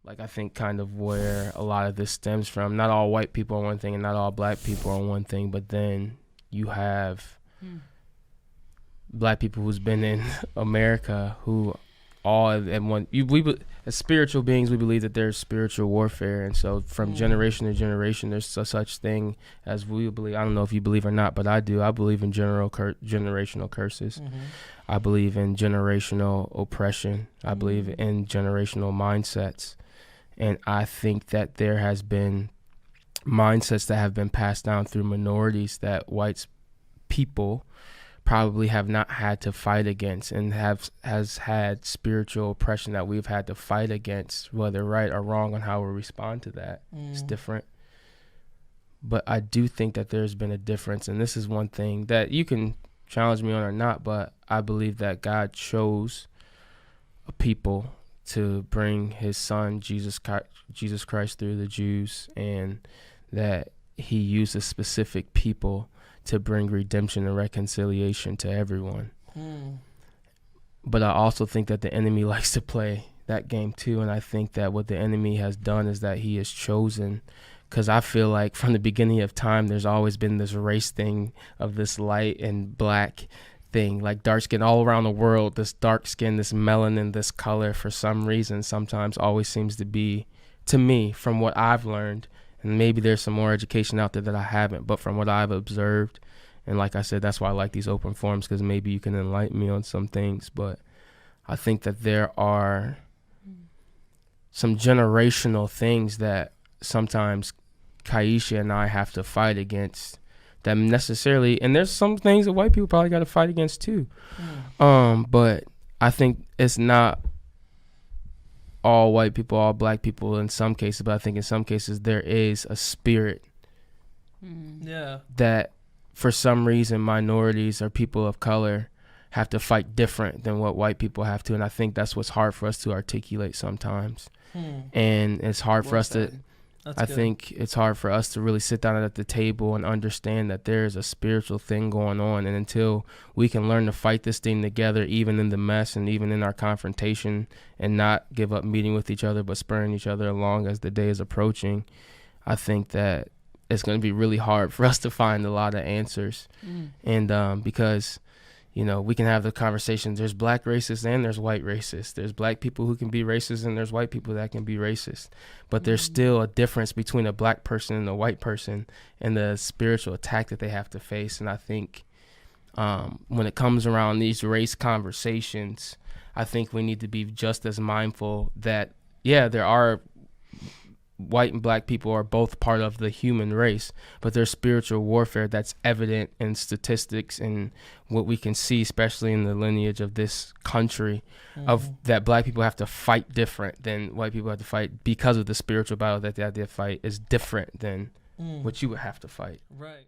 Like, I think kind of where a lot of this stems from. Not all white people are one thing and not all black people are one thing, but then you have black people who's been in America who all at one as spiritual beings, we believe that there's spiritual warfare, and so from generation to generation there's such thing as we believe. I don't know if you believe or not, but I do. I believe in generational curses. I believe in generational oppression. I believe in generational mindsets, and I think that there has been mindsets that have been passed down through minorities that white people probably have not had to fight against, and has had spiritual oppression that we've had to fight against, whether right or wrong on how we respond to that. It's different. But I do think that there's been a difference, and this is one thing that you can challenge me on or not, but I believe that God chose a people to bring his son Jesus Christ through the Jews, and that he used a specific people to bring redemption and reconciliation to everyone. But I also think that the enemy likes to play that game too, and I think that what the enemy has done is that he has chosen, because I feel like from the beginning of time there's always been this race thing of this light and black thing, like dark skin all around the world. This dark skin, this melanin, this color, for some reason sometimes always seems to be, to me, from what I've learned, and maybe there's some more education out there that I haven't, but from what I've observed, and like I said, that's why I like these open forums, because maybe you can enlighten me on some things, but I think that there are some generational things that sometimes Kyesha and I have to fight against, that necessarily, and there's some things that white people probably got to fight against too. But I think it's not all white people, all black people in some cases, but I think in some cases there is a spirit that for some reason minorities or people of color have to fight different than what white people have to, and I think that's what's hard for us to articulate sometimes. And it's hard for us to, I think it's hard for us to really sit down at the table and understand that there's a spiritual thing going on, and until we can learn to fight this thing together, even in the mess and even in our confrontation, and not give up meeting with each other but spurring each other along as the day is approaching, I think that it's going to be really hard for us to find a lot of answers. And because we can have the conversation, there's black racists and there's white racists. There's black people who can be racist and there's white people that can be racist. But there's still a difference between a black person and a white person, and the spiritual attack that they have to face. And I think when it comes around these race conversations, I think we need to be just as mindful that, there are white and black people are both part of the human race, but there's spiritual warfare that's evident in statistics and what we can see, especially in the lineage of this country, of that black people have to fight different than white people have to fight, because of the spiritual battle that they have to fight is different than what you would have to fight. Right.